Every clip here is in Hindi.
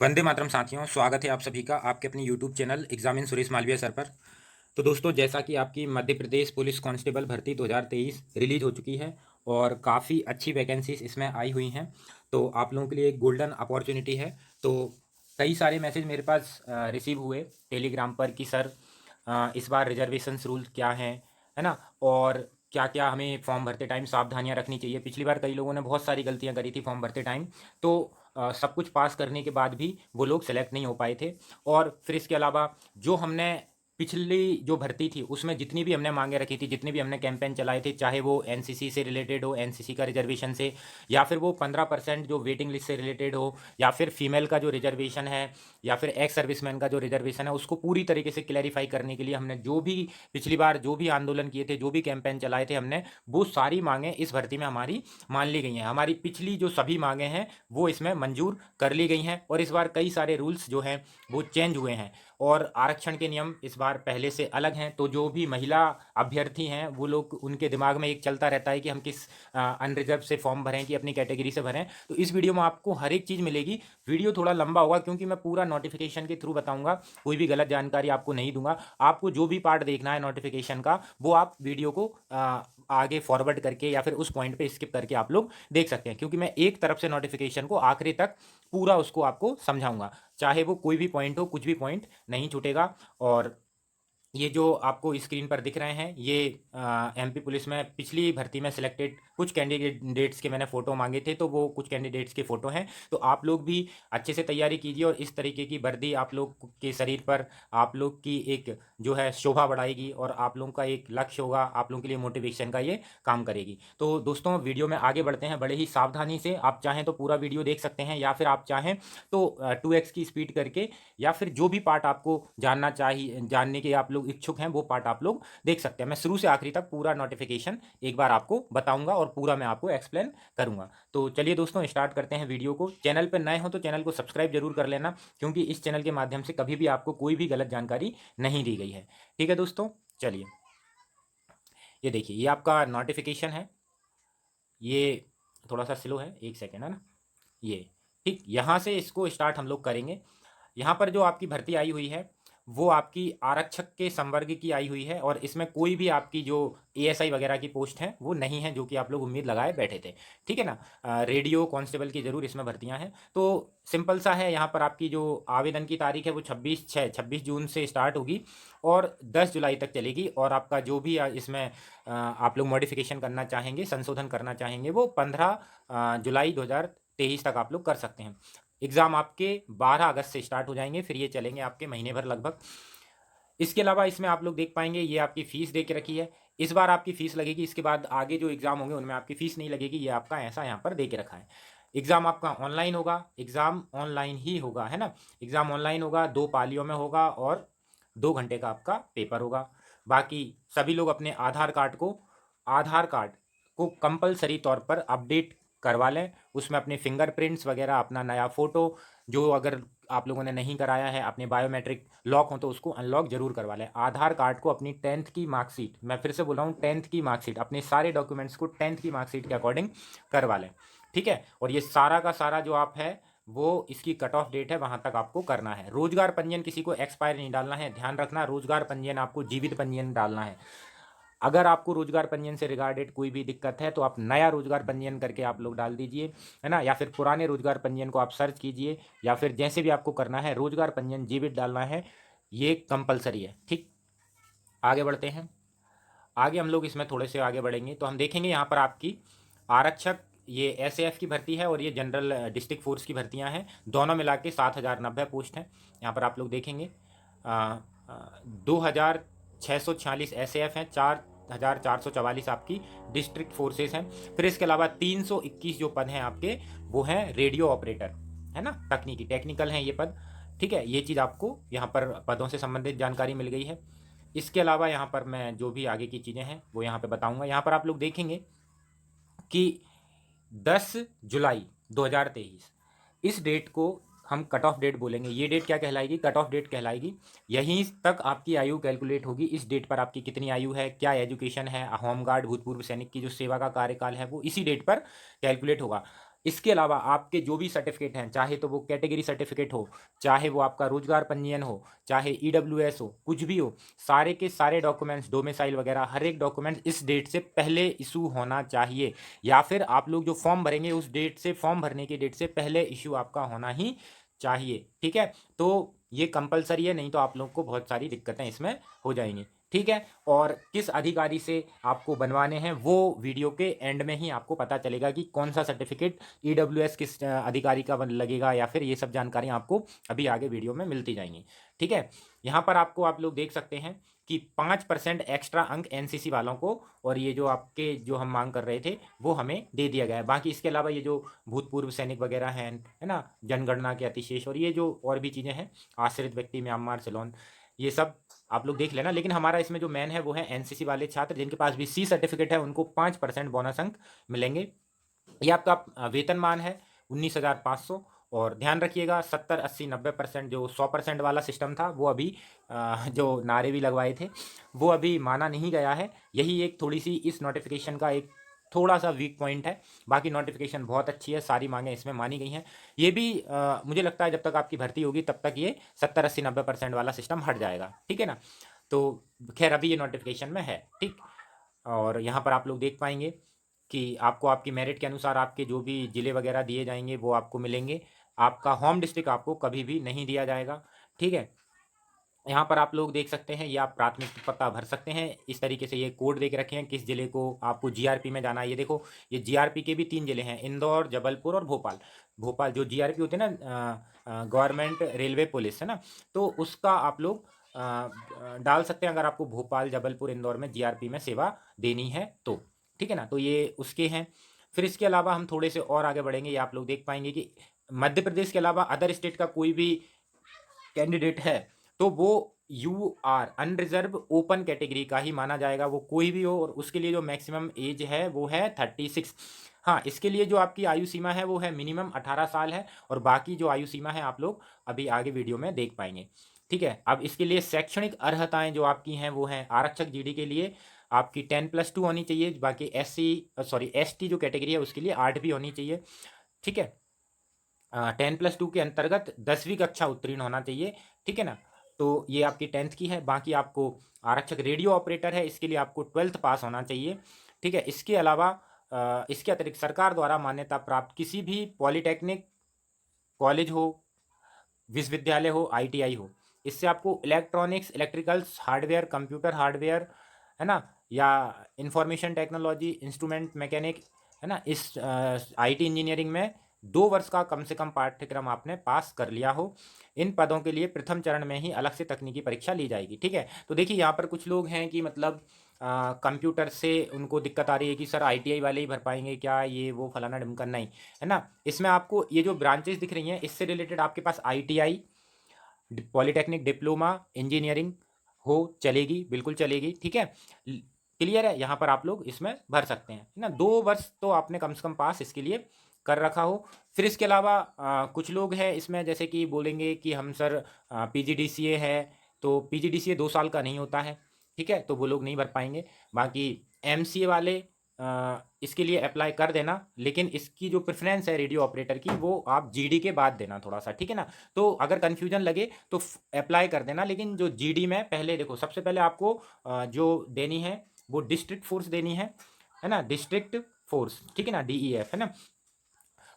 वंदे मातरम साथियों, स्वागत है आप सभी का आपके अपने YouTube channel examine Suresh Malviya sir पर। तो दोस्तों, जैसा कि आपकी मध्य प्रदेश पुलिस कांस्टेबल भर्ती 2023 रिलीज हो चुकी है और काफ़ी अच्छी वैकेंसीज इसमें आई हुई हैं। तो आप लोगों के लिए एक गोल्डन अपॉर्चुनिटी है। तो कई सारे मैसेज मेरे पास रिसीव हुए टेलीग्राम पर कि सर, इस बार रिजर्वेशंस रूल क्या हैं, है ना, और क्या क्या हमें फॉर्म भरते टाइम सावधानियां रखनी चाहिए। पिछली बार कई लोगों ने बहुत सारी गलतियां करी थी फॉर्म भरते टाइम। तो सब कुछ पास करने के बाद भी वो लोग सेलेक्ट नहीं हो पाए थे। और फिर इसके अलावा जो हमने पिछली जो भर्ती थी उसमें जितनी भी हमने मांगे रखी थी, जितने भी हमने कैंपेन चलाए थे, चाहे वो एनसीसी से रिलेटेड हो, एनसीसी का रिजर्वेशन से, या फिर वो 15% जो वेटिंग लिस्ट से रिलेटेड हो, या फिर फीमेल का जो रिजर्वेशन है, या फिर एक्स सर्विसमैन का जो रिजर्वेशन है, उसको पूरी तरीके से क्लैरिफाई करने के लिए हमने जो भी पिछली बार जो भी आंदोलन किए थे, जो भी कैंपेन चलाए थे हमने, वो सारी मांगें इस भर्ती में हमारी मान ली गई हैं। हमारी पिछली जो सभी मांगें हैं वो इसमें मंजूर कर ली गई हैं। और इस बार कई सारे रूल्स जो हैं वो चेंज हुए हैं और आरक्षण के नियम इस बार पहले से अलग हैं। तो जो भी महिला अभ्यर्थी हैं वो लोग, उनके दिमाग में एक चलता रहता है कि हम किस अनरिजर्व से फॉर्म भरें कि अपनी कैटेगरी से भरें। तो इस वीडियो में आपको हर एक चीज़ मिलेगी। वीडियो थोड़ा लंबा होगा क्योंकि मैं पूरा नोटिफिकेशन के थ्रू बताऊंगा, कोई भी गलत जानकारी आपको नहीं दूंगा। आपको जो भी पार्ट देखना है नोटिफिकेशन का, वो आप वीडियो को आगे फॉरवर्ड करके या फिर उस पॉइंट पे स्किप करके आप लोग देख सकते हैं, क्योंकि मैं एक तरफ से नोटिफिकेशन को आखिरी तक पूरा उसको आपको समझाऊंगा। चाहे वो कोई भी पॉइंट हो, कुछ भी पॉइंट नहीं छूटेगा। और ये जो आपको स्क्रीन पर दिख रहे हैं, ये एमपी पुलिस में पिछली भर्ती में सिलेक्टेड कुछ कैंडिडेट्स के मैंने फ़ोटो मांगे थे, तो वो कुछ कैंडिडेट्स के फ़ोटो हैं। तो आप लोग भी अच्छे से तैयारी कीजिए और इस तरीके की वर्दी आप लोग के शरीर पर आप लोग की एक जो है शोभा बढ़ाएगी और आप लोगों का एक लक्ष्य होगा, आप लोगों के लिए मोटिवेशन का ये काम करेगी। तो दोस्तों, वीडियो में आगे बढ़ते हैं। बड़े ही सावधानी से आप चाहें तो पूरा वीडियो देख सकते हैं, या फिर आप चाहें तो 2x की स्पीड करके, या फिर जो भी पार्ट आपको जानना चाहिए, जानने के आप लोग इच्छुक हैं, वो पार्ट आप लोग देख सकते हैं। मैं शुरू से आखिरी तक पूरा नोटिफिकेशन एक बार आपको बताऊंगा और पूरा मैं आपको एक्सप्लेन करूंगा। तो चलिए दोस्तों, स्टार्ट करते हैं वीडियो को। चैनल पर नए हो तो चैनल को सब्सक्राइब जरूर कर लेना, क्योंकि इस चैनल के माध्यम से कभी भी आपको कोई भी गलत जानकारी नहीं दी गई है। ठीक है दोस्तों, चलिए। ये देखिए, ये आपका नोटिफिकेशन है। ये थोड़ा सा स्लो है, एक सेकेंड, है ना। ये ठीक, यहाँ से इसको स्टार्ट हम लोग करेंगे। यहाँ पर जो आपकी भर्ती आई हुई है वो आपकी आरक्षक के संवर्ग की आई हुई है, और इसमें कोई भी आपकी जो एएसआई वगैरह की पोस्ट है वो नहीं है, जो कि आप लोग उम्मीद लगाए बैठे थे। ठीक है ना। रेडियो कांस्टेबल की जरूर इसमें भर्तियां हैं। तो सिंपल सा है, यहाँ पर आपकी जो आवेदन की तारीख है वो 26 जून से स्टार्ट होगी और 10 जुलाई तक चलेगी। और आपका जो भी इसमें आप लोग मॉडिफिकेशन करना चाहेंगे, संशोधन करना चाहेंगे, वो 15 जुलाई 2023 तक आप लोग कर सकते हैं। एग्ज़ाम आपके 12 अगस्त से स्टार्ट हो जाएंगे, फिर ये चलेंगे आपके महीने भर लगभग। इसके अलावा इसमें आप लोग देख पाएंगे ये आपकी फ़ीस दे के रखी है। इस बार आपकी फ़ीस लगेगी, इसके बाद आगे जो एग्ज़ाम होंगे उनमें आपकी फ़ीस नहीं लगेगी। ये आपका ऐसा यहाँ पर दे के रखा है। एग्ज़ाम आपका ऑनलाइन होगा, एग्ज़ाम ऑनलाइन ही होगा, है ना। एग्ज़ाम ऑनलाइन होगा, 2 पालियों में होगा और 2 घंटे का आपका पेपर होगा। बाकी सभी लोग अपने आधार कार्ड को कंपलसरी तौर पर अपडेट करवा लें। उसमें अपने फिंगरप्रिंट्स वगैरह, अपना नया फ़ोटो, जो अगर आप लोगों ने नहीं कराया है, अपने बायोमेट्रिक लॉक हो तो उसको अनलॉक जरूर करवा लें। आधार कार्ड को अपनी 10th की मार्कशीट, मैं फिर से बोल रहा हूँ 10th की मार्कशीट, अपने सारे डॉक्यूमेंट्स को 10th की मार्कशीट के अकॉर्डिंग करवा लें। ठीक है। और ये सारा का सारा जो आप है वो इसकी कट ऑफ डेट है, वहाँ तक आपको करना है। रोजगार पंजीयन किसी को एक्सपायर नहीं डालना है, ध्यान रखना। रोजगार पंजीयन आपको जीवित पंजीयन डालना है। अगर आपको रोजगार पंजीयन से रिगार्डेड कोई भी दिक्कत है तो आप नया रोजगार पंजीयन करके आप लोग डाल दीजिए, है ना। या फिर पुराने रोजगार पंजीयन को आप सर्च कीजिए, या फिर जैसे भी आपको करना है, रोजगार पंजीयन जीवित डालना है, ये कंपलसरी है। ठीक, आगे बढ़ते हैं। आगे हम लोग इसमें थोड़े से आगे बढ़ेंगे तो हम देखेंगे यहाँ पर आपकी आरक्षक, ये एसएएफ की भर्ती है और ये जनरल डिस्ट्रिक्ट फोर्स की भर्तियाँ हैं। दोनों मिला के 7,090 पोस्ट हैं। यहाँ पर आप लोग देखेंगे 2,646 एसएएफ हैं, 4,444 आपकी डिस्ट्रिक्ट फोर्सेस हैं। फिर इसके अलावा 321 जो पद हैं आपके, वो हैं रेडियो ऑपरेटर, है ना, तकनीकी टेक्निकल हैं ये पद। ठीक है, ये चीज़ आपको यहाँ पर पदों से संबंधित जानकारी मिल गई है। इसके अलावा यहाँ पर मैं जो भी आगे की चीज़ें हैं वो यहाँ पे बताऊँगा। यहाँ पर आप लोग देखेंगे कि 10 जुलाई 2023 इस डेट को हम कट ऑफ डेट बोलेंगे। ये डेट क्या कहलाएगी? कट ऑफ डेट कहलाएगी। यहीं तक आपकी आयु कैलकुलेट होगी। इस डेट पर आपकी कितनी आयु है, क्या एजुकेशन है, होमगार्ड भूतपूर्व सैनिक की जो सेवा का कार्यकाल है वो इसी डेट पर कैलकुलेट होगा। इसके अलावा आपके जो भी सर्टिफिकेट हैं, चाहे तो वो कैटेगरी सर्टिफिकेट हो, चाहे वो आपका रोजगार पंजीयन हो, चाहे ईडब्ल्यूएस हो, कुछ भी हो, सारे के सारे डॉक्यूमेंट्स, डोमिसाइल वगैरह हर एक डॉक्यूमेंट इस डेट से पहले इशू होना चाहिए, या फिर आप लोग जो फॉर्म भरेंगे उस डेट से, फॉर्म भरने की डेट से पहले इशू आपका होना ही चाहिए। ठीक है, तो ये कंपलसरी है, नहीं तो आप लोग को बहुत सारी दिक्कतें इसमें हो जाएंगी। ठीक है, और किस अधिकारी से आपको बनवाने हैं वो वीडियो के एंड में ही आपको पता चलेगा कि कौन सा सर्टिफिकेट ईडब्ल्यूएस किस अधिकारी का लगेगा, या फिर ये सब जानकारी आपको अभी आगे वीडियो में मिलती जाएंगी। ठीक है, यहाँ पर आपको आप लोग देख सकते हैं कि 5% एक्स्ट्रा अंक एनसीसी वालों को, और ये जो आपके जो हम मांग कर रहे थे वो हमें दे दिया गया है। बाकी इसके अलावा ये जो भूतपूर्व सैनिक वगैरह हैं, है ना, जनगणना के अतिशेष, और ये जो और भी चीज़ें हैं, आश्रित व्यक्ति, म्यांमार सिलोन, ये सब आप लोग देख लेना। लेकिन हमारा इसमें जो मेन है वो है एनसीसी वाले छात्र जिनके पास भी सी सर्टिफिकेट है, उनको 5% बोनस अंक मिलेंगे। ये आपका वेतनमान है 19,500। और ध्यान रखिएगा 70, 80, 90%, जो 100% वाला सिस्टम था वो अभी जो नारे भी लगवाए थे वो अभी माना नहीं गया है। यही एक थोड़ी सी इस नोटिफिकेशन का एक थोड़ा सा वीक पॉइंट है। बाकी नोटिफिकेशन बहुत अच्छी है, सारी मांगें इसमें मानी गई हैं। ये भी मुझे लगता है जब तक आपकी भर्ती होगी तब तक ये 70, 80, 90% वाला सिस्टम हट जाएगा। ठीक है ना, तो खैर अभी ये नोटिफिकेशन में है। ठीक, और यहाँ पर आप लोग देख पाएंगे कि आपको आपकी मेरिट के अनुसार आपके जो भी ज़िले वगैरह दिए जाएंगे वो आपको मिलेंगे। आपका होम डिस्ट्रिक्ट आपको कभी भी नहीं दिया जाएगा। ठीक है, यहाँ पर आप लोग देख सकते हैं, ये आप प्राथमिक पता भर सकते हैं। इस तरीके से ये कोड दे के रखे हैं किस जिले को आपको जीआरपी में जाना है। ये देखो, ये जीआरपी के भी 3 जिले हैं, इंदौर, जबलपुर और भोपाल। भोपाल जो जीआरपी होते हैं ना, गवर्नमेंट रेलवे पुलिस, है ना, तो उसका आप लोग डाल सकते हैं अगर आपको भोपाल, जबलपुर, इंदौर में जीआरपी में सेवा देनी है तो। ठीक है ना, तो ये उसके हैं। फिर इसके अलावा हम थोड़े से और आगे बढ़ेंगे, ये आप लोग देख पाएंगे कि मध्य प्रदेश के अलावा अदर स्टेट का कोई भी कैंडिडेट है तो वो you are unreserved open category का ही माना जाएगा, वो कोई भी हो। और उसके लिए जो मैक्सिमम एज है वो है 36। हाँ, इसके लिए जो आपकी आयु सीमा है वो है मिनिमम 18 साल है, और बाकी जो आयु सीमा है आप लोग अभी आगे वीडियो में देख पाएंगे। ठीक है, अब इसके लिए शैक्षणिक अर्हताएं जो आपकी हैं वो हैं आरक्षक जीडी के लिए आपकी 10+2 होनी चाहिए। बाकी एसटी जो कैटेगरी है उसके लिए 8 भी होनी चाहिए। ठीक है, 10+2 के अंतर्गत 10वीं कक्षा उत्तीर्ण होना चाहिए। ठीक है ना, तो ये आपकी 10th की है। बाकी आपको आरक्षक रेडियो ऑपरेटर है, इसके लिए आपको 12th पास होना चाहिए। ठीक है, इसके अलावा इसके अतिरिक्त सरकार द्वारा मान्यता प्राप्त किसी भी पॉलिटेक्निक कॉलेज हो, विश्वविद्यालय हो, आईटीआई हो, इससे आपको electronics, electricals, hardware, computer hardware, है ना, या इंफॉर्मेशन टेक्नोलॉजी, इंस्ट्रूमेंट मैकेनिक, है ना, इस आईटी इंजीनियरिंग में 2 वर्ष का कम से कम पाठ्यक्रम आपने पास कर लिया हो। इन पदों के लिए प्रथम चरण में ही अलग से तकनीकी परीक्षा ली जाएगी। ठीक है, तो देखिए यहाँ पर कुछ लोग हैं कि मतलब कंप्यूटर से उनको दिक्कत आ रही है कि सर आईटीआई वाले ही भर पाएंगे क्या, ये वो फलाना ढिमका, नहीं, है ना। इसमें आपको ये जो ब्रांचेस दिख रही हैं इससे रिलेटेड आपके पास आईटीआई, पॉलिटेक्निक, डिप्लोमा, इंजीनियरिंग हो, चलेगी, बिल्कुल चलेगी। ठीक है, क्लियर है, यहाँ पर आप लोग इसमें भर सकते हैं, है ना। 2 वर्ष तो आपने कम से कम पास इसके लिए कर रखा हो। फिर इसके अलावा कुछ लोग हैं इसमें जैसे कि बोलेंगे कि हम सर पीजीडीसीए है, तो पीजीडीसीए 2 साल का नहीं होता है। ठीक है, तो वो लोग नहीं भर पाएंगे। बाकी एमसीए वाले इसके लिए अप्लाई कर देना, लेकिन इसकी जो प्रेफरेंस है रेडियो ऑपरेटर की वो आप जीडी के बाद देना थोड़ा सा। ठीक है ना, तो अगर कन्फ्यूजन लगे तो अप्लाई कर देना, लेकिन जो जीडी में पहले देखो, सबसे पहले आपको जो देनी है वो डिस्ट्रिक्ट फोर्स देनी है ना, डिस्ट्रिक्ट फोर्स। ठीक है ना, डीईएफ, है ना।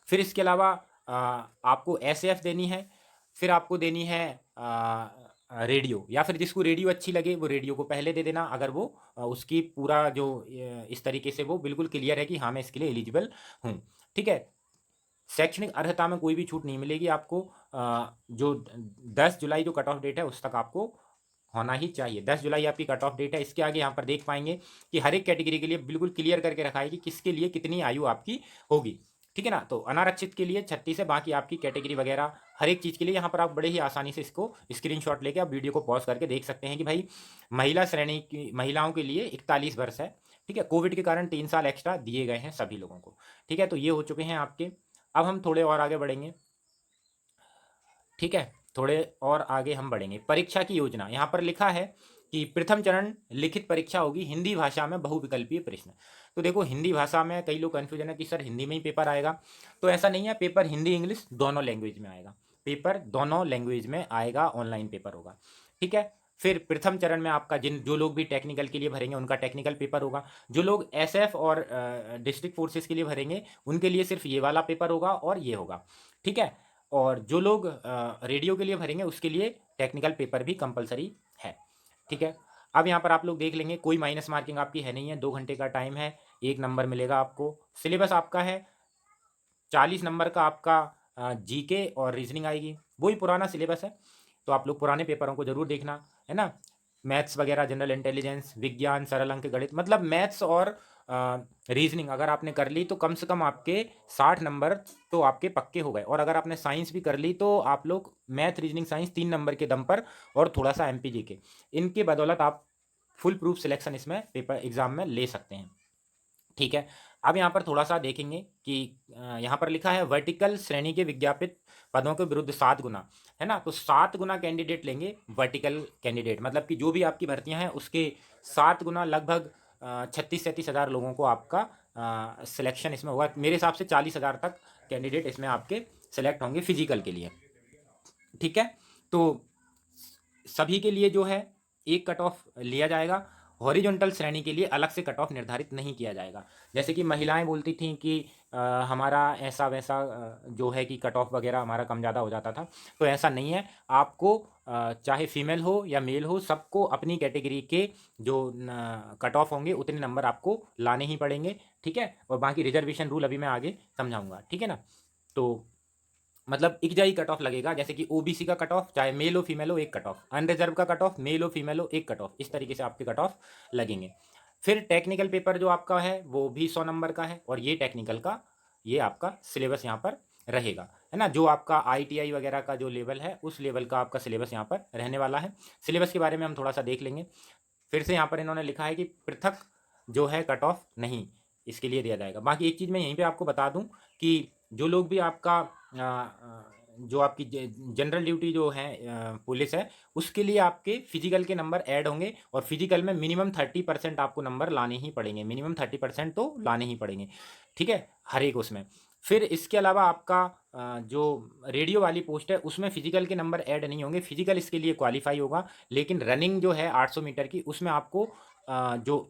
फिर इसके अलावा आपको एसएएफ देनी है। फिर आपको देनी है रेडियो, या फिर जिसको रेडियो अच्छी लगे वो रेडियो को पहले दे देना, अगर वो उसकी पूरा जो इस तरीके से वो बिल्कुल क्लियर है कि हाँ मैं इसके लिए एलिजिबल हूँ। ठीक है, शैक्षणिक अर्हता में कोई भी छूट नहीं मिलेगी आपको। जो 10 जुलाई जो कट ऑफ डेट है उस तक आपको होना ही चाहिए। 10 जुलाई आपकी कट ऑफ डेट है। इसके आगे यहाँ पर देख पाएंगे कि हर एक कैटेगरी के लिए बिल्कुल क्लियर करके रखा है कि किसके लिए कितनी आयु आपकी होगी। ठीक है ना, तो अनारक्षित के लिए 36 है, बाकी आपकी कैटेगरी वगैरह हर एक चीज़ के लिए यहाँ पर आप बड़े ही आसानी से इसको स्क्रीनशॉट लेके आप वीडियो को पॉज करके देख सकते हैं कि भाई महिला श्रेणी की महिलाओं के लिए 41 वर्ष है। ठीक है, कोविड के कारण 3 साल एक्स्ट्रा दिए गए हैं सभी लोगों को। ठीक है, तो ये हो चुके हैं आपके। अब हम थोड़े और आगे बढ़ेंगे। ठीक है, थोड़े और आगे हम बढ़ेंगे। परीक्षा की योजना यहाँ पर लिखा है कि प्रथम चरण लिखित परीक्षा होगी हिंदी भाषा में बहुविकल्पीय प्रश्न। तो देखो हिंदी भाषा में कई लोग कन्फ्यूजन है कि सर हिंदी में ही पेपर आएगा, तो ऐसा नहीं है, पेपर हिंदी इंग्लिश दोनों लैंग्वेज में आएगा, पेपर दोनों लैंग्वेज में आएगा, ऑनलाइन पेपर होगा, ठीक है। फिर प्रथम चरण में आपका जो लोग भी टेक्निकल के लिए भरेंगे उनका टेक्निकल पेपर होगा, जो लोग एसएफ और डिस्ट्रिक्ट फोर्सेस के लिए भरेंगे उनके लिए सिर्फ ये वाला पेपर होगा और ये होगा, ठीक है। और जो लोग रेडियो के लिए भरेंगे उसके लिए टेक्निकल पेपर भी कंपलसरी है, ठीक है। अब यहाँ पर आप लोग देख लेंगे, कोई माइनस मार्किंग आपकी है नहीं है, 2 घंटे का टाइम है, 1 नंबर मिलेगा आपको। सिलेबस आपका है 40 नंबर का, आपका जीके और रीजनिंग आएगी, वही पुराना सिलेबस है, तो आप लोग पुराने पेपरों को जरूर देखना, है ना। मैथ्स वगैरह, जनरल इंटेलिजेंस, विज्ञान, सरल अंक गणित, मतलब मैथ्स और रीजनिंग अगर आपने कर ली तो कम से कम आपके 60 नंबर तो आपके पक्के हो गए। और अगर आपने साइंस भी कर ली तो आप लोग मैथ, रीजनिंग, साइंस 3 नंबर के दम पर और थोड़ा सा एमपीजी के, इनके बदौलत आप फुल प्रूफ सिलेक्शन इसमें पेपर एग्जाम में ले सकते हैं, ठीक है। अब यहाँ पर थोड़ा सा देखेंगे कि यहाँ पर लिखा है वर्टिकल श्रेणी के विज्ञापित पदों के विरुद्ध 7 गुना, है ना। तो 7 गुना कैंडिडेट लेंगे वर्टिकल कैंडिडेट, मतलब कि जो भी आपकी भर्तियां हैं उसके 7 गुना, लगभग 36-37 हज़ार लोगों को आपका सिलेक्शन इसमें होगा। मेरे हिसाब से 40 हज़ार तक कैंडिडेट इसमें आपके सिलेक्ट होंगे फिजिकल के लिए, ठीक है। तो सभी के लिए जो है एक कट ऑफ लिया जाएगा, हॉरिजॉन्टल श्रेणी के लिए अलग से कट ऑफ निर्धारित नहीं किया जाएगा। जैसे कि महिलाएं बोलती थीं कि हमारा ऐसा वैसा जो है कि कट ऑफ वगैरह हमारा कम ज़्यादा हो जाता था, तो ऐसा नहीं है। आपको चाहे फीमेल हो या मेल हो, सबको अपनी कैटेगरी के जो कट ऑफ होंगे उतने नंबर आपको लाने ही पड़ेंगे, ठीक है। और बाकी रिजर्वेशन रूल अभी मैं आगे समझाऊंगा, ठीक है ना। तो मतलब एक जाई कट ऑफ लगेगा, जैसे कि ओबीसी का कट ऑफ चाहे मेल हो फीमेल हो एक कट ऑफ, अनरिजर्व का कट ऑफ मेल हो फीमेल हो एक कट ऑफ, इस तरीके से आपके कट ऑफ लगेंगे। फिर टेक्निकल पेपर जो आपका है वो भी 100 नंबर का है, और ये टेक्निकल का ये आपका सिलेबस यहाँ पर रहेगा, है ना। जो आपका आईटीआई वगैरह का जो लेवल है उस लेवल का आपका सिलेबस यहाँ पर रहने वाला है। सिलेबस के बारे में हम थोड़ा सा देख लेंगे। फिर से यहाँ पर इन्होंने लिखा है कि पृथक जो है कट ऑफ नहीं इसके लिए दिया जाएगा। बाकी एक चीज़ मैं यहीं पे आपको बता दूं कि जो लोग भी आपका जो आपकी जनरल ड्यूटी जो है पुलिस है उसके लिए आपके फिजिकल के नंबर ऐड होंगे, और फिजिकल में मिनिमम 30% आपको नंबर लाने ही पड़ेंगे, मिनिमम 30% तो लाने ही पड़ेंगे, ठीक है, हर एक उसमें। फिर इसके अलावा आपका जो रेडियो वाली पोस्ट है उसमें फिजिकल के नंबर ऐड नहीं होंगे, फिजिकल इसके लिए क्वालिफाई होगा, लेकिन रनिंग जो है 800 मीटर की उसमें आपको जो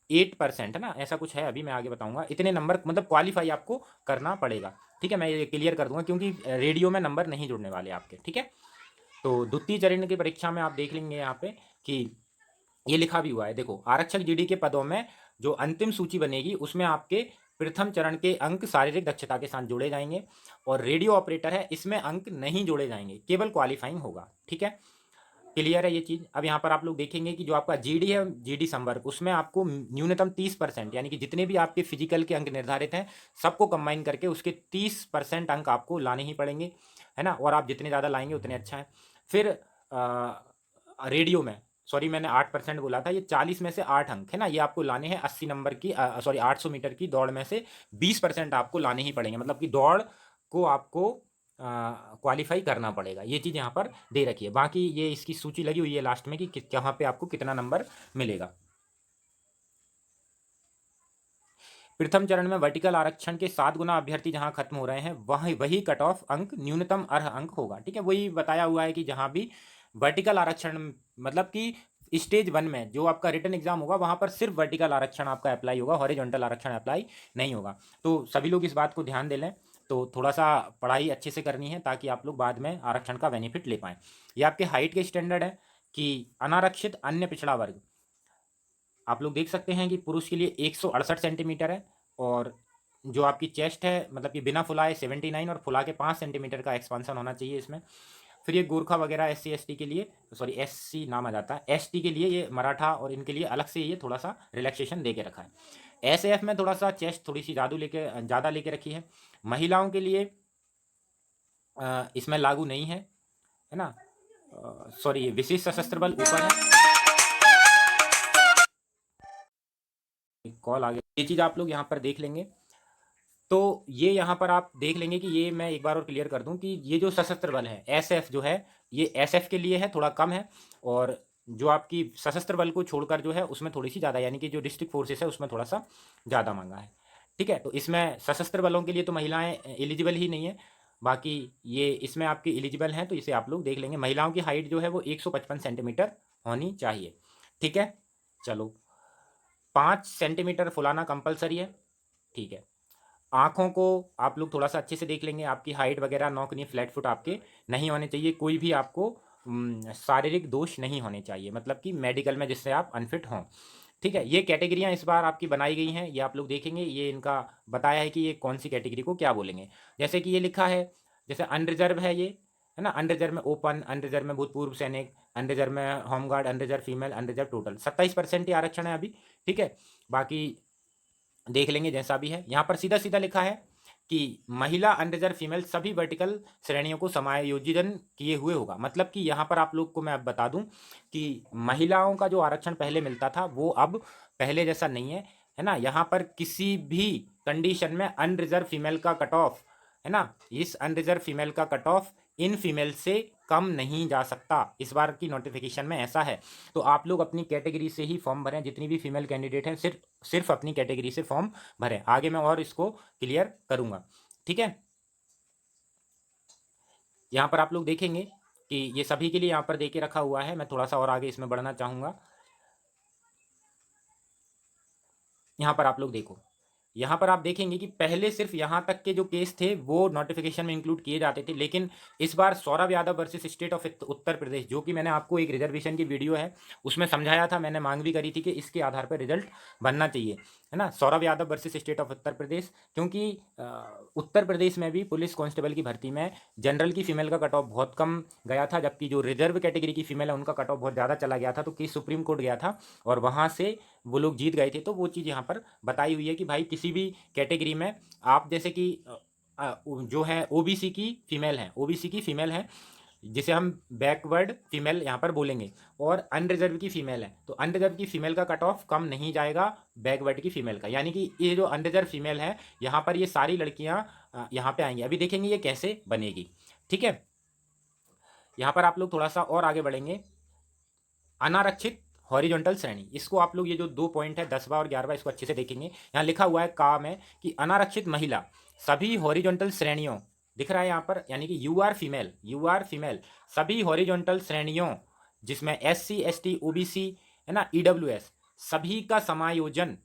8% है ना, ऐसा कुछ है, अभी मैं आगे बताऊंगा, इतने नंबर मतलब क्वालिफाई आपको करना पड़ेगा, ठीक है। मैं ये क्लियर कर दूंगा क्योंकि रेडियो में नंबर नहीं जुड़ने वाले आपके, ठीक है। तो द्वितीय चरण की परीक्षा में आप देख लेंगे यहाँ पे कि ये लिखा भी हुआ है, देखो आरक्षक जीडी के पदों में जो अंतिम सूची बनेगी उसमें आपके प्रथम चरण के अंक शारीरिक दक्षता के साथ जोड़े जाएंगे, और रेडियो ऑपरेटर है इसमें अंक नहीं जोड़े जाएंगे, केवल क्वालिफाइंग होगा, ठीक है। क्लियर है ये चीज़। अब यहाँ पर आप लोग देखेंगे कि जो आपका जीडी है, जीडी संवर्ग, उसमें आपको न्यूनतम 30%, यानी कि जितने भी आपके फिजिकल के अंक निर्धारित हैं सबको कंबाइन करके उसके 30% अंक आपको लाने ही पड़ेंगे, है ना। और आप जितने ज़्यादा लाएंगे उतने अच्छा है। फिर रेडियो में, सॉरी मैंने 8% बोला था, ये 40 में से 8 अंक है ना, ये आपको लाने हैं 80 नंबर की, सॉरी 800 मीटर की दौड़ में से 20% आपको लाने ही पड़ेंगे, मतलब कि दौड़ को आपको क्वालिफाई करना पड़ेगा। ये चीज़ यहाँ पर दे रखी है। बाकी ये इसकी सूची लगी हुई है लास्ट में कि कहाँ पे आपको कितना नंबर मिलेगा। प्रथम चरण में वर्टिकल आरक्षण के 7 गुना अभ्यर्थी जहां खत्म हो रहे हैं वही वही कट ऑफ अंक न्यूनतम अर्ह अंक होगा, ठीक है। वही बताया हुआ है कि जहां भी वर्टिकल आरक्षण, मतलब कि स्टेज 1 में जो आपका रिटन एग्जाम होगा वहां पर सिर्फ वर्टिकल आरक्षण आपका अप्लाई होगा, हॉरिजॉन्टल आरक्षण अप्लाई नहीं होगा। तो सभी लोग इस बात को ध्यान दे लें। तो थोड़ा सा पढ़ाई अच्छे से करनी है ताकि आप लोग बाद में आरक्षण का बेनिफिट ले पाएँ। ये आपके हाइट के स्टैंडर्ड है कि अनारक्षित अन्य पिछड़ा वर्ग, आप लोग देख सकते हैं कि पुरुष के लिए 168 सेंटीमीटर है, और जो आपकी चेस्ट है मतलब कि बिना फुलाए 79, और फुला के 5 सेंटीमीटर का एक्सपांसन होना चाहिए इसमें। फिर ये गोरखा वगैरह एससी एसटी के लिए, सॉरी एससी नाम आ जाता है, एसटी के लिए ये मराठा और इनके लिए अलग से ये थोड़ा सा रिलैक्सेशन दे के रखा है। एसएएफ में थोड़ा सा चेस्ट थोड़ी सी ज़्यादा लेके रखी है। महिलाओं के लिए इसमें लागू नहीं है ना, सॉरी विशेष सशस्त्र बल ऊपर है। कॉल आ गया, ये चीज़ आप लोग यहाँ पर देख लेंगे। तो ये यहाँ पर आप देख लेंगे कि ये मैं एक बार और क्लियर कर दूं कि ये जो सशस्त्र बल है एसएफ जो है ये एसएफ के लिए है, थोड़ा कम है, और जो आपकी सशस्त्र बल को छोड़कर जो है उसमें थोड़ी सी ज़्यादा, यानी कि जो डिस्ट्रिक्ट फोर्सेस है उसमें थोड़ा सा ज़्यादा मांगा है। ठीक है, तो इसमें सशस्त्र बलों के लिए तो महिलाएं एलिजिबल ही नहीं है, बाकी ये इसमें आपकी एलिजिबल हैं, तो इसे आप लोग देख लेंगे। महिलाओं की हाइट जो है वो 155 सेंटीमीटर होनी चाहिए। ठीक है, चलो 5 सेंटीमीटर फुलाना कंपलसरी है। ठीक है, आँखों को आप लोग थोड़ा सा अच्छे से देख लेंगे, आपकी हाइट वगैरह नॉक नहीं, फ्लैट फुट आपके नहीं होने चाहिए, कोई भी आपको शारीरिक दोष नहीं होने चाहिए, मतलब कि मेडिकल में जिससे आप अनफिट हों। ठीक है, ये कैटेगरियाँ इस बार आपकी बनाई गई हैं, ये आप लोग देखेंगे, ये इनका बताया है कि ये कौन सी कैटेगरी को क्या बोलेंगे। जैसे कि ये लिखा है, जैसे अनरिजर्व है ये, है ना, अनरिजर्व में ओपन, अनरिजर्व में भूतपूर्व सैनिक, अनरिजर्व में home guard, unreserved female, unreserved total 27% ही आरक्षण है अभी। ठीक है, बाकी देख लेंगे जैसा भी है। यहाँ पर सीधा सीधा लिखा है कि महिला अनरिजर्व फीमेल सभी वर्टिकल श्रेणियों को समायोजन किए हुए होगा, मतलब कि यहाँ पर आप लोग को मैं अब बता दूं कि महिलाओं का जो आरक्षण पहले मिलता था वो अब पहले जैसा नहीं है ना। यहाँ पर किसी भी कंडीशन में अनरिजर्व फीमेल का कट ऑफ, है ना, इस अनरिजर्व फीमेल का कट ऑफ इन फीमेल से कम नहीं जा सकता। इस बार की नोटिफिकेशन में ऐसा है, तो आप लोग अपनी कैटेगरी से ही फॉर्म भरें, जितनी भी फीमेल कैंडिडेट हैं सिर्फ अपनी कैटेगरी से फॉर्म भरें। आगे मैं और इसको क्लियर करूंगा। ठीक है, यहाँ पर आप लोग देखेंगे कि ये सभी के लिए यहाँ पर देके रखा हुआ है। मैं थोड़ा सा और आगे इसमें बढ़ना चाहूँगा। यहाँ पर आप लोग देखो, यहाँ पर आप देखेंगे कि पहले सिर्फ यहाँ तक के जो केस थे वो नोटिफिकेशन में इंक्लूड किए जाते थे, लेकिन इस बार Saurabh Yadav versus state of Uttar Pradesh, जो कि मैंने आपको एक रिजर्वेशन की वीडियो है उसमें समझाया था, मैंने मांग भी करी थी कि इसके आधार पर रिजल्ट बनना चाहिए, है ना, Saurabh Yadav versus state of Uttar Pradesh. क्योंकि उत्तर प्रदेश में भी पुलिस कांस्टेबल की भर्ती में जनरल की फीमेल का कट ऑफ बहुत कम गया था, जबकि जो रिजर्व कैटेगरी की फीमेल है उनका कट ऑफ बहुत ज़्यादा चला गया था, तो केस सुप्रीम कोर्ट गया था और वहाँ से वो लोग जीत गए थे। तो वो चीज़ यहाँ पर बताई हुई है कि भाई किसी भी कैटेगरी में आप जैसे कि जो है ओबीसी की फीमेल है, ओबीसी की फीमेल है जिसे हम बैकवर्ड फीमेल यहाँ पर बोलेंगे, और अनरिजर्व की फीमेल है, तो अनरिजर्व की फीमेल का कट ऑफ कम नहीं जाएगा बैकवर्ड की फीमेल का। यानी कि ये जो अनरिजर्व फीमेल है यहाँ पर ये सारी लड़कियाँ यहाँ पे आएंगी। अभी देखेंगे ये कैसे बनेगी। ठीक है, यहाँ पर आप लोग थोड़ा सा और आगे बढ़ेंगे। अनारक्षित हॉरिजॉन्टल श्रेणी, इसको आप लोग ये जो 2 पॉइंट है 10वां और 11वां, इसको अच्छे से देखेंगे। यहाँ लिखा हुआ है काम है कि अनारक्षित महिला सभी हॉरिजॉन्टल श्रेणियों, दिख रहा है यहाँ पर, यानी कि यू आर फीमेल सभी हॉरिजॉन्टल श्रेणियों जिसमें SC ST OBC, है ना, EWS सभी का समायोजन,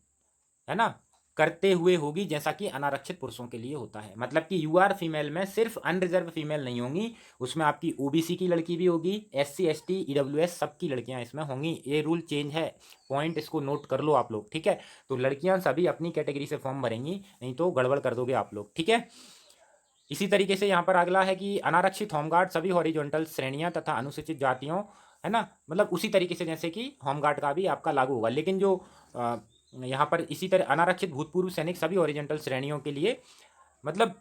है ना, करते हुए होगी, जैसा कि अनारक्षित पुरुषों के लिए होता है। मतलब कि यूआर फीमेल में सिर्फ अनरिजर्व फीमेल नहीं होंगी, उसमें आपकी ओबीसी की लड़की भी होगी, SC ST EWS सबकी लड़कियां इसमें होंगी। ये रूल चेंज है, पॉइंट इसको नोट कर लो आप लोग। ठीक है, तो लड़कियां सभी अपनी कैटेगरी से फॉर्म भरेंगी, नहीं तो गड़बड़ कर दोगे आप लोग। ठीक है, इसी तरीके से यहाँ पर अगला है कि अनारक्षित होमगार्ड सभी हॉरिजॉन्टल श्रेणियां तथा अनुसूचित जातियों, है ना, मतलब उसी तरीके से जैसे कि होमगार्ड का भी आपका लागू होगा। लेकिन जो यहाँ पर इसी तरह अनारक्षित भूतपूर्व सैनिक सभी ओरिजेंटल श्रेणियों के लिए, मतलब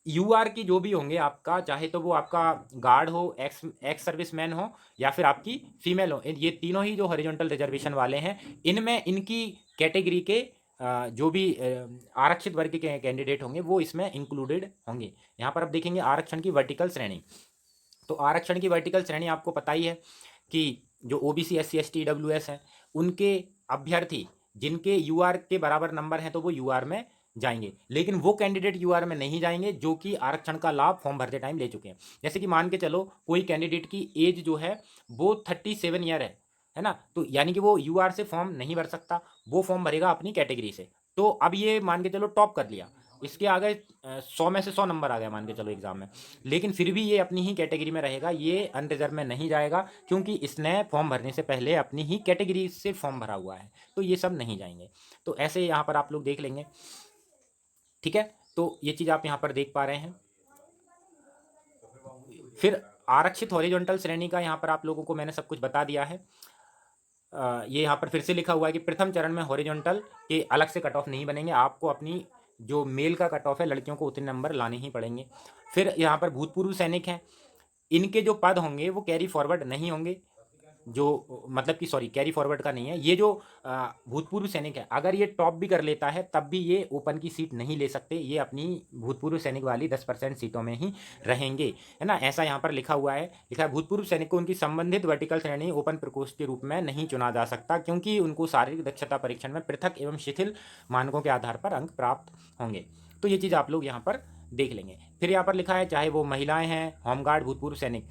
यूआर की जो भी होंगे आपका, चाहे तो वो आपका गार्ड हो, एक्स एक्स सर्विसमैन हो, या फिर आपकी फीमेल हो, ये तीनों ही जो हॉरिजॉन्टल रिजर्वेशन वाले हैं, इनमें इनकी कैटेगरी के जो भी आरक्षित वर्ग के कैंडिडेट होंगे वो इसमें इंक्लूडेड होंगे। यहाँ पर आप देखेंगे आरक्षण की वर्टिकल श्रेणी, तो आरक्षण की वर्टिकल श्रेणी आपको पता ही है कि जो ओबीसी SC ST EWS हैं उनके अभ्यर्थी जिनके यूआर के बराबर नंबर हैं तो वो यूआर में जाएंगे, लेकिन वो कैंडिडेट यूआर में नहीं जाएंगे जो कि आरक्षण का लाभ फॉर्म भरते टाइम ले चुके हैं। जैसे कि मान के चलो कोई कैंडिडेट की एज जो है वो 37 ईयर है ना, तो यानी कि वो यूआर से फॉर्म नहीं भर सकता, वो फॉर्म भरेगा अपनी कैटेगरी से। तो अब ये मान के चलो टॉप कर लिया, इसके आगे 100 में से 100 नंबर आ गया मान के चलो एग्जाम में, लेकिन फिर भी ये अपनी ही कैटेगरी में रहेगा, ये अनरिजर्व में नहीं जाएगा, क्योंकि इसने फॉर्म भरने से पहले अपनी ही कैटेगरी से फॉर्म भरा हुआ है, तो ये सब नहीं जाएंगे। तो ऐसे यहाँ पर आप लोग देख लेंगे। ठीक है, तो ये चीज़ आप यहाँ पर देख पा रहे हैं। फिर आरक्षित हॉरिजॉन्टल श्रेणी का यहाँ पर आप लोगों को मैंने सब कुछ बता दिया है। ये यहाँ पर फिर से लिखा हुआ है कि प्रथम चरण में हॉरिजॉन्टल के अलग से कट ऑफ नहीं बनेंगे, आपको अपनी जो मेल का कट ऑफ है लड़कियों को उतने नंबर लाने ही पड़ेंगे। फिर यहाँ पर भूतपूर्व सैनिक हैं, इनके जो पद होंगे वो कैरी फॉरवर्ड नहीं होंगे, जो मतलब कि सॉरी कैरी फॉरवर्ड का नहीं है, ये जो भूतपूर्व सैनिक है अगर ये टॉप भी कर लेता है तब भी ये ओपन की सीट नहीं ले सकते, ये अपनी भूतपूर्व सैनिक वाली 10% सीटों में ही रहेंगे, है ना। ऐसा यहाँ पर लिखा हुआ है, लिखा है भूतपूर्व सैनिक को उनकी संबंधित वर्टिकल श्रेणी ओपन प्रकोष्ठ के रूप में नहीं चुना जा सकता क्योंकि उनको शारीरिक दक्षता परीक्षण में पृथक एवं शिथिल मानकों के आधार पर अंक प्राप्त होंगे। तो ये चीज़ आप लोग यहाँ पर देख लेंगे। फिर यहाँ पर लिखा है चाहे वो महिलाएं हैं, होमगार्ड, भूतपूर्व सैनिक,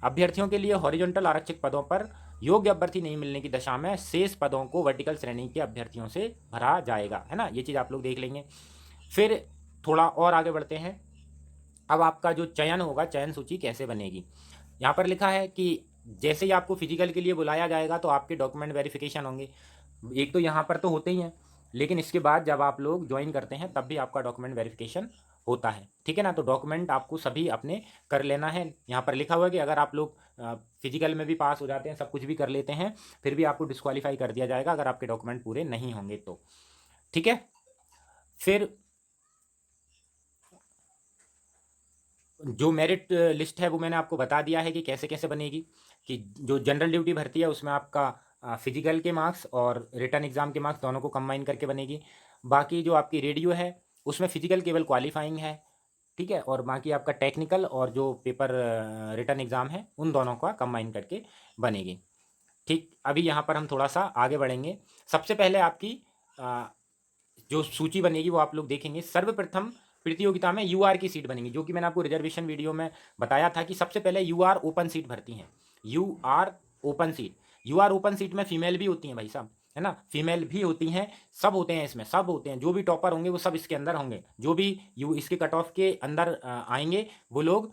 अभ्यर्थियों के लिए हॉरिजॉन्टल आरक्षित पदों पर योग्य अभ्यर्थी नहीं मिलने की दशा में शेष पदों को वर्टिकल श्रेणी के अभ्यर्थियों से भरा जाएगा, है ना। ये चीज़ आप लोग देख लेंगे। फिर थोड़ा और आगे बढ़ते हैं। अब आपका जो चयन होगा, चयन सूची कैसे बनेगी, यहाँ पर लिखा है कि जैसे ही आपको फिजिकल के लिए बुलाया जाएगा तो आपके डॉक्यूमेंट वेरिफिकेशन होंगे। एक तो यहाँ पर तो होते ही हैं, लेकिन इसके बाद जब आप लोग ज्वाइन करते हैं तब भी आपका डॉक्यूमेंट वेरिफिकेशन होता है, ठीक है ना। तो डॉक्यूमेंट आपको सभी अपने कर लेना है। यहाँ पर लिखा हुआ है कि अगर आप लोग फिजिकल में भी पास हो जाते हैं, सब कुछ भी कर लेते हैं, फिर भी आपको डिस्क्वालीफाई कर दिया जाएगा अगर आपके डॉक्यूमेंट पूरे नहीं होंगे तो, ठीक है। फिर जो मेरिट लिस्ट है वो मैंने आपको बता दिया है कि कैसे कैसे बनेगी, कि जो जनरल ड्यूटी भर्ती है उसमें आपका फिजिकल के मार्क्स और रिटर्न एग्जाम के मार्क्स दोनों को कंबाइन करके बनेगी। बाकी जो आपकी रेडियो है उसमें फिजिकल केवल क्वालिफाइंग है, ठीक है, और बाकी आपका टेक्निकल और जो पेपर रिटर्न एग्ज़ाम है उन दोनों का कंबाइन करके बनेगी, ठीक। अभी यहाँ पर हम थोड़ा सा आगे बढ़ेंगे। सबसे पहले आपकी जो सूची बनेगी वो आप लोग देखेंगे। सर्वप्रथम प्रतियोगिता में यूआर की सीट बनेगी, जो कि मैंने आपको रिजर्वेशन वीडियो में बताया था कि सबसे पहले यूआर ओपन सीट भरती हैं। UR open seat, UR open seat में फीमेल भी होती हैं भाई साहब, है ना, फीमेल भी होती हैं, सब होते हैं इसमें, सब होते हैं, जो भी टॉपर होंगे वो सब इसके अंदर होंगे, जो भी यू इसके कट ऑफ के अंदर आएंगे वो लोग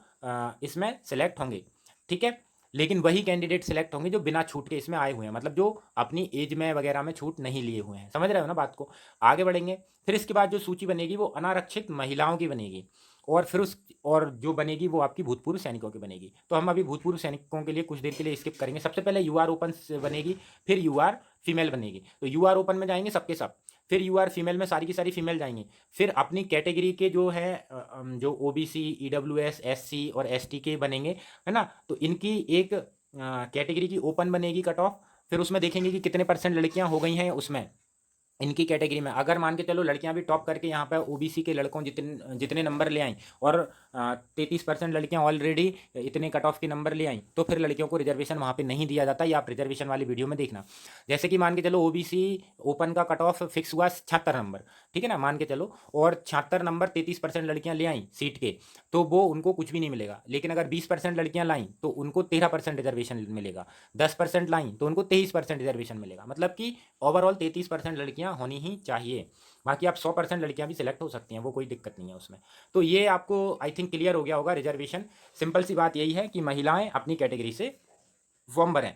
इसमें सेलेक्ट होंगे, ठीक है। लेकिन वही कैंडिडेट सेलेक्ट होंगे जो बिना छूट के इसमें आए हुए हैं, मतलब जो अपनी एज में वगैरह में छूट नहीं लिए हुए हैं, समझ रहे हो ना बात को। आगे बढ़ेंगे। फिर इसके बाद जो सूची बनेगी वो अनारक्षित महिलाओं की बनेगी, और फिर उस और जो बनेगी वो आपकी भूतपूर्व सैनिकों की बनेगी। तो हम अभी भूतपूर्व सैनिकों के लिए कुछ देर के लिए स्किप करेंगे। सबसे पहले यूआर ओपन बनेगी, फिर यूआर फीमेल बनेगी। तो यूआर ओपन में जाएंगे सबके सब, फिर यूआर फीमेल में सारी की सारी फीमेल जाएंगी। फिर अपनी कैटेगरी के जो है जो ओबीसी, ईडब्ल्यूएस, एससी और एसटी के बनेंगे, है ना। तो इनकी एक कैटेगरी की ओपन बनेगी कट ऑफ, फिर उसमें देखेंगे कि कितने परसेंट लड़कियां हो गई हैं उसमें इनकी कैटेगरी में। अगर मान के चलो लड़कियां भी टॉप करके यहाँ पर ओबीसी के लड़कों जितने जितने नंबर ले आई, और 33% लड़कियां ऑलरेडी इतने कट ऑफ के नंबर ले आई, तो फिर लड़कियों को रिजर्वेशन वहाँ पे नहीं दिया जाता। ये आप रिजर्वेशन वाली वीडियो में देखना। जैसे कि मान के चलो ओबीसी ओपन का कट ऑफ फिक्स हुआ 76 नंबर, ठीक है ना, मान के चलो, और 76 नंबर 33% लड़कियां ले आई सीट के, तो वो उनको कुछ भी नहीं मिलेगा। लेकिन अगर 20% लड़कियां लाई तो उनको 13% रिजर्वेशन मिलेगा, 10% लाई तो उनको 23% रिजर्वेशन मिलेगा। मतलब कि ओवरऑल 33% लड़कियां होनी ही चाहिए। बाकी आप 100% लड़कियां भी सिलेक्ट हो सकती हैं, वो कोई दिक्कत नहीं है उसमें। तो ये आपको आई थिंक क्लियर हो गया होगा रिजर्वेशन। सिंपल सी बात यही है कि महिलाएं अपनी कैटेगरी से फॉर्म भरें।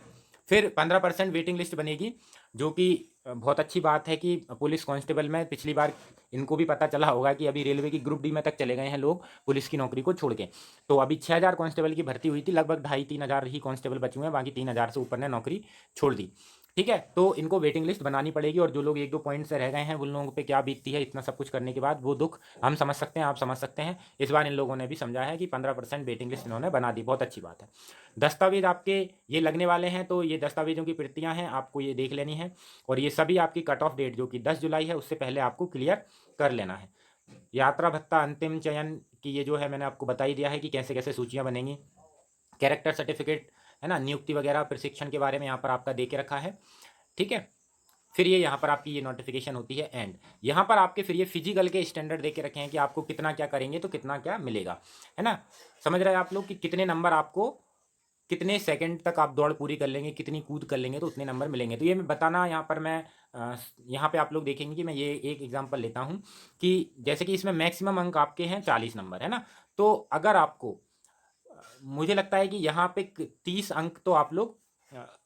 फिर 15% वेटिंग लिस्ट बनेगी, जो कि बहुत अच्छी बात है कि पुलिस कांस्टेबल में पिछली बार इनको भी पता चला होगा कि अभी रेलवे की ग्रुप डी में तक चले गए हैं लोग पुलिस की नौकरी को छोड़ के। तो अभी 6000 कांस्टेबल की भर्ती हुई थी, लगभग 2,500-3,000 ही कांस्टेबल बचे हुए हैं, बाकी 3,000 से ऊपर ने नौकरी छोड़ दी, ठीक है। तो इनको वेटिंग लिस्ट बनानी पड़ेगी, और जो लोग 1-2 पॉइंट से रह गए हैं उन लोगों पे क्या बीतती है इतना सब कुछ करने के बाद, वो दुख हम समझ सकते हैं, आप समझ सकते हैं। इस बार इन लोगों ने भी समझा है कि 15% वेटिंग लिस्ट इन्होंने बना दी, बहुत अच्छी बात है। दस्तावेज आपके ये लगने वाले हैं, तो ये दस्तावेजों की प्रतियां हैं, आपको ये देख लेनी है, और ये सभी आपकी कट ऑफ डेट जो कि 10 जुलाई है उससे पहले आपको क्लियर कर लेना है। यात्रा भत्ता अंतिम चयन की ये जो है मैंने आपको बता ही दिया है कि कैसे कैसे सूचियां बनेंगी। कैरेक्टर सर्टिफिकेट, है ना, नियुक्ति वगैरह प्रशिक्षण के बारे में यहाँ पर आपका दे के रखा है, ठीक है। फिर ये यहाँ पर आपकी ये नोटिफिकेशन होती है एंड, यहाँ पर आपके फिर ये फिजिकल के स्टैंडर्ड दे के रखे हैं कि आपको कितना क्या करेंगे तो कितना क्या मिलेगा, है ना। समझ रहे हैं आप लोग कि कितने नंबर आपको कितने सेकंड तक आप दौड़ पूरी कर लेंगे, कितनी कूद कर लेंगे तो उतने नंबर मिलेंगे। तो ये मैं बताना यहाँ पर मैं यहाँ पे आप लोग देखेंगे कि मैं ये एक एग्जांपल लेता हूँ कि जैसे कि इसमें मैक्सिमम अंक आपके हैं 40 नंबर, है ना। तो अगर आपको मुझे लगता है कि यहाँ पे 30 अंक तो आप लोग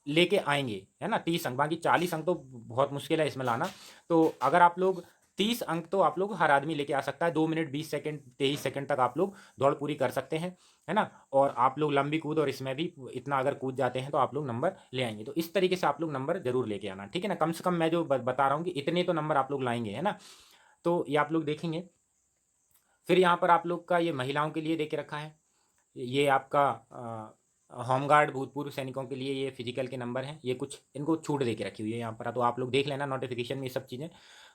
लेके आएंगे, है ना, 30 अंक, बाकी 40 अंक तो बहुत मुश्किल है इसमें लाना। तो अगर आप लोग 30 अंक तो आप लोग हर आदमी लेके आ सकता है। 2 मिनट 20 सेकंड 23 सेकंड तक आप लोग दौड़ पूरी कर सकते हैं, है ना। और आप लोग लंबी कूद और इसमें भी इतना अगर कूद जाते हैं तो आप लोग नंबर ले आएंगे। तो इस तरीके से आप लोग नंबर जरूर लेके आना, ठीक है ना। कम से कम मैं जो बता रहा हूँ कि इतने तो नंबर आप लोग लाएंगे, है ना। तो ये आप लोग देखेंगे। फिर यहाँ पर आप लोग का ये महिलाओं के लिए दे के रखा है, ये आपका होमगार्ड भूतपूर्व सैनिकों के लिए ये फिजिकल के नंबर हैं, ये कुछ इनको छूट दे के रखी हुई है यहाँ पर, तो आप लोग देख लेना नोटिफिकेशन में ये सब चीज़ें।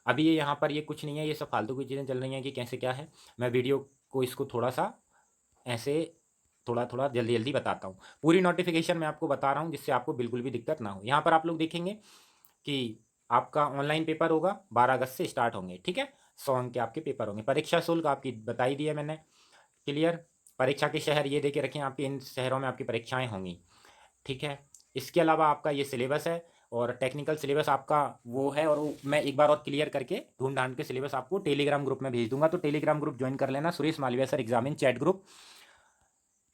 अभी ये यहाँ पर ये कुछ नहीं है, ये सब फालतू की चीज़ें चल रही हैं कि कैसे क्या है। मैं वीडियो को इसको थोड़ा सा ऐसे थोड़ा थोड़ा जल्दी जल्दी बताता हूँ। पूरी नोटिफिकेशन मैं आपको बता रहा हूँ जिससे आपको बिल्कुल भी दिक्कत ना हो। यहाँ पर आप लोग देखेंगे कि आपका ऑनलाइन पेपर होगा, 12 अगस्त से स्टार्ट होंगे, ठीक है। 100 अंक के आपके पेपर होंगे। परीक्षा शुल्क आपकी बताई दी है मैंने, क्लियर। परीक्षा के शहर ये दे के रखें, आपके इन शहरों में आपकी परीक्षाएं होंगी, ठीक है। इसके अलावा आपका ये सिलेबस है और टेक्निकल सिलेबस आपका वो है, और मैं एक बार और क्लियर करके ढूंढ ढांड के सिलेबस आपको टेलीग्राम ग्रुप में भेज दूंगा, तो टेलीग्राम ग्रुप ज्वाइन कर लेना, Suresh Malviya sir examine chat group,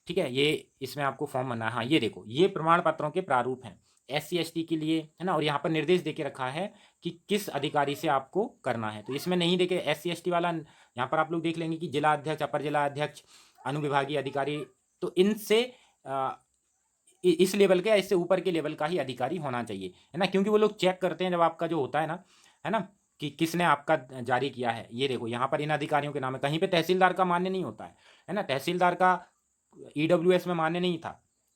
ठीक है। ये इसमें आपको फॉर्म भरना है। हाँ ये देखो, ये प्रमाण पत्रों के प्रारूप हैं SC ST के लिए, है ना। और यहाँ पर निर्देश देके रखा है कि किस अधिकारी से आपको करना है, तो इसमें नहीं देखे SC ST वाला। यहाँ पर आप लोग देख लेंगे कि जिला अध्यक्ष, अपर जिला अध्यक्ष, अनुविभागीय अधिकारी, तो इनसे इस लेवल के या इससे ऊपर के लेवल का ही अधिकारी होना चाहिए, है ना। क्योंकि वो लोग चेक करते हैं जब आपका जो होता है ना, कि किसने आपका जारी किया है। ये देखो यहाँ पर इन अधिकारियों के नाम है, कहीं पे तहसीलदार का मान्य नहीं होता है ना। तहसीलदार का EWS में मान्य नहीं था,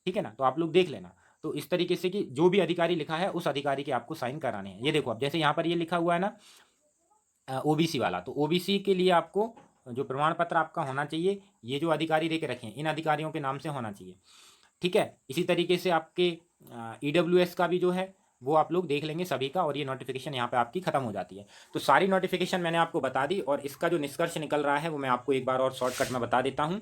ठीक है ना। तो आप लोग देख लेना। तो इस तरीके से कि जो भी अधिकारी लिखा है उस अधिकारी के आपको साइन कराने हैं। ये देखो, अब जैसे यहाँ पर ये लिखा हुआ है ना OBC वाला, तो OBC के लिए आपको जो प्रमाण पत्र आपका होना चाहिए, ये जो अधिकारी दे के रखे हैं इन अधिकारियों के नाम से होना चाहिए, ठीक है। इसी तरीके से आपके EWS का भी जो है वो आप लोग देख लेंगे सभी का, और ये नोटिफिकेशन यहाँ पे आपकी खत्म हो जाती है। तो सारी नोटिफिकेशन मैंने आपको बता दी, और इसका जो निष्कर्ष निकल रहा है वो मैं आपको एक बार और शॉर्टकट में बता देता हूँ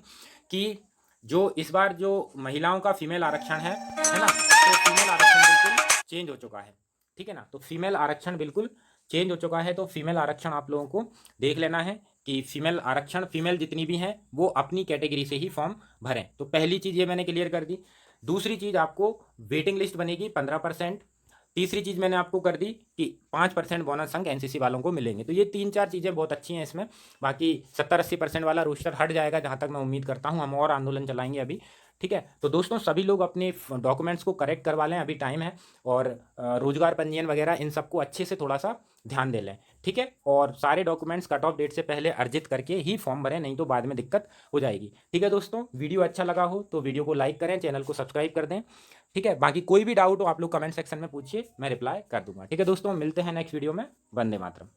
कि जो इस बार जो महिलाओं का फीमेल आरक्षण है ना, तो फीमेल आरक्षण बिल्कुल चेंज हो चुका है, ठीक है ना। तो फीमेल आरक्षण बिल्कुल चेंज हो चुका है, तो फीमेल आरक्षण आप लोगों को देख लेना है कि फीमेल आरक्षण, फीमेल जितनी भी हैं वो अपनी कैटेगरी से ही फॉर्म भरें। तो पहली चीज़ ये मैंने क्लियर कर दी। दूसरी चीज़, आपको वेटिंग लिस्ट बनेगी 15%। तीसरी चीज़ मैंने आपको कर दी कि 5% बोनस अंक NCC वालों को मिलेंगे। तो ये 3-4 चीज़ें बहुत अच्छी हैं इसमें। बाकी 70-80% वाला रोस्टर हट जाएगा, जहाँ तक मैं उम्मीद करता हूँ। हम और आंदोलन चलाएंगे अभी, ठीक है। तो दोस्तों सभी लोग अपने डॉक्यूमेंट्स को करेक्ट करवा लें, अभी टाइम है। और रोजगार पंजीयन वगैरह इन सबको अच्छे से थोड़ा सा ध्यान दे लें, ठीक है। और सारे डॉक्यूमेंट्स कट ऑफ डेट से पहले अर्जित करके ही फॉर्म भरें, नहीं तो बाद में दिक्कत हो जाएगी, ठीक है। दोस्तों वीडियो अच्छा लगा हो तो वीडियो को लाइक करें, चैनल को सब्सक्राइब कर दें, ठीक है। बाकी कोई भी डाउट हो आप लोग कमेंट सेक्शन में पूछिए, मैं रिप्लाई कर दूंगा, ठीक है। दोस्तों मिलते हैं नेक्स्ट वीडियो में। वंदे मातरम।